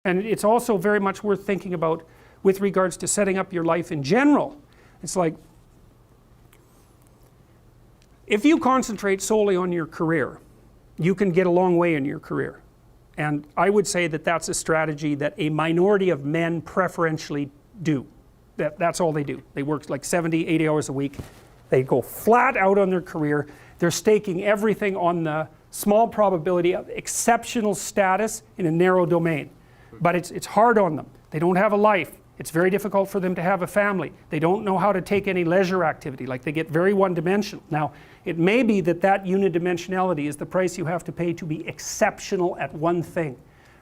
And it's also very much worth thinking about with regards to setting up your life in general. It's like, if you concentrate solely on your career, you can get a long way in your career. And I would say that that's a strategy that a minority of men preferentially do. That's all they do. They work like 70, 80 hours a week. They go flat out on their career. They're staking everything on the small probability of exceptional status in a narrow domain. But it's hard on them. They don't have a life. It's very difficult for them to have a family. They don't know how to take any leisure activity. Like, they get very one-dimensional. Now, it may be that that unidimensionality is the price you have to pay to be exceptional at one thing,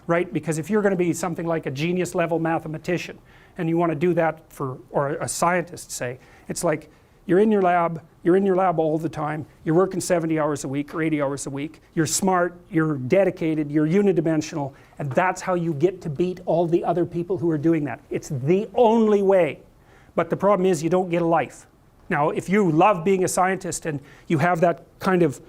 right? Because if you're going to be something like a genius-level mathematician, and you want to do that for, or a scientist, say, it's like, you're in your lab all the time, you're working 70 hours a week or 80 hours a week, you're smart, you're dedicated, you're unidimensional, and that's how you get to beat all the other people who are doing that. It's the only way. But the problem is, you don't get a life. Now, if you love being a scientist and you have that kind of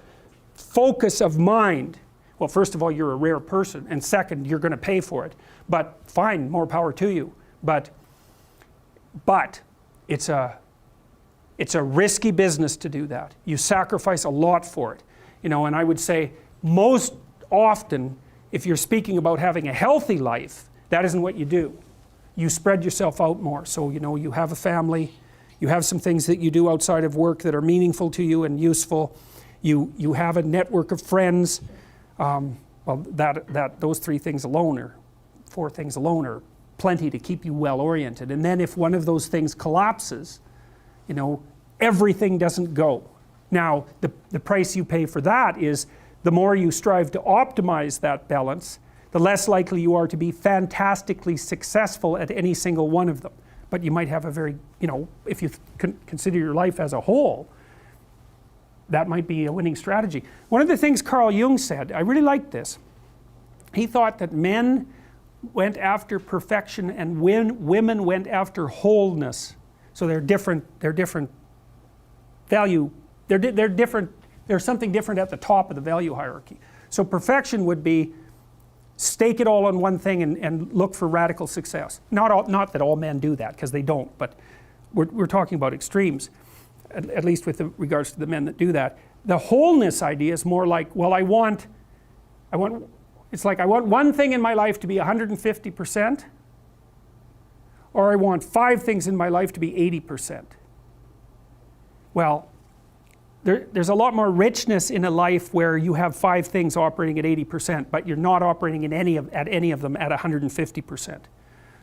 focus of mind, well, first of all, you're a rare person, and second, you're going to pay for it. But fine, more power to you. But it's a risky business to do that. You sacrifice a lot for it. You know, and I would say most often, if you're speaking about having a healthy life, that isn't what you do. You spread yourself out more. So, you know, you have a family, you have some things that you do outside of work that are meaningful to you and useful. You have a network of friends. Well, those 3 things alone, or 4 things alone, are plenty to keep you well oriented. And then if one of those things collapses, you know, everything doesn't go. Now, the price you pay for that is, the more you strive to optimize that balance, the less likely you are to be fantastically successful at any single one of them. But you might have a very, you know, if you consider your life as a whole, that might be a winning strategy. One of the things Carl Jung said, I really liked this. He thought that men went after perfection and women went after wholeness. So they're different value, they're different, there's something different at the top of the value hierarchy. So perfection would be stake it all on one thing and look for radical success. Not that all men do that, because they don't, but we're talking about extremes, at least with regards to the men that do that. The wholeness idea is more like, well, it's like, I want one thing in my life to be 150%, or I want 5 things in my life to be 80%. Well, there's a lot more richness in a life where you have 5 things operating at 80%, but you're not operating at any of them at 150%.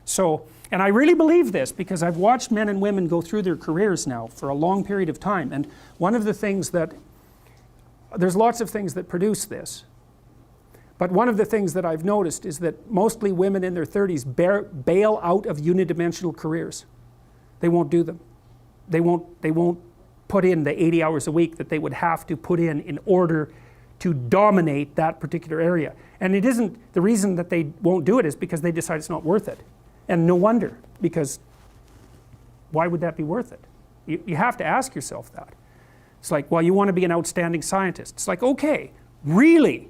So, and I really believe this because I've watched men and women go through their careers now for a long period of time, and one of the things that, there's lots of things that produce this, but one of the things that I've noticed is that mostly women in their 30s bail out of unidimensional careers. They won't do them. They won't put in the 80 hours a week that they would have to put in order to dominate that particular area. And it isn't, the reason that they won't do it is because they decide it's not worth it. And no wonder, because why would that be worth it? You have to ask yourself that. It's like, well, you want to be an outstanding scientist. It's like, okay, really,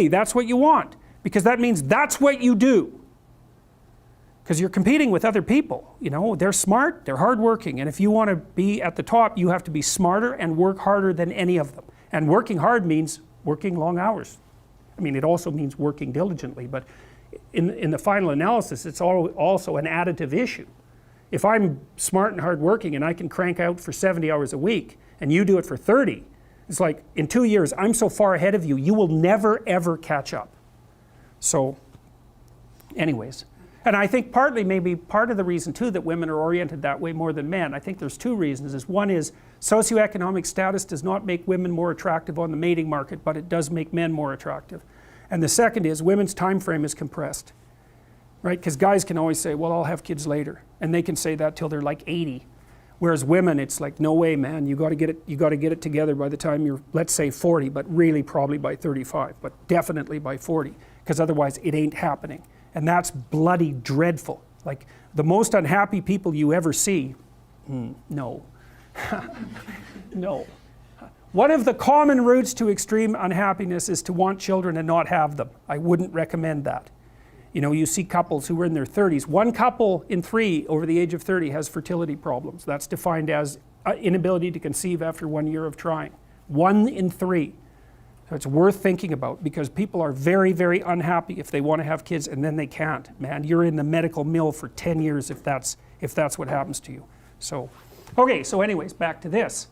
that's what you want, because that means that's what you do. Because you're competing with other people, you know, they're smart, they're hardworking, and if you want to be at the top, you have to be smarter and work harder than any of them. And working hard means working long hours. I mean, it also means working diligently, but in the final analysis, it's also an additive issue. If I'm smart and hardworking and I can crank out for 70 hours a week, and you do it for 30, it's like, in 2 years, I'm so far ahead of you, you will never ever catch up. So, anyways. And I think partly, maybe part of the reason too that women are oriented that way more than men, I think there's 2 reasons. One is socioeconomic status does not make women more attractive on the mating market, but it does make men more attractive. And the second is women's time frame is compressed, right? Because guys can always say, well, I'll have kids later, and they can say that till they're like 80. Whereas women, it's like, no way, man, you got to get it together by the time you're, let's say 40, but really probably by 35, but definitely by 40, because otherwise it ain't happening. And that's bloody dreadful. Like, the most unhappy people you ever see, no. No. One of the common routes to extreme unhappiness is to want children and not have them. I wouldn't recommend that. You know, you see couples who are in their 30s. 1 couple in 3 over the age of 30 has fertility problems. That's defined as inability to conceive after 1 year of trying. 1 in 3. So it's worth thinking about, because people are very, very unhappy if they want to have kids and then they can't. Man, you're in the medical mill for 10 years if that's what happens to you. So, okay, so anyways, back to this.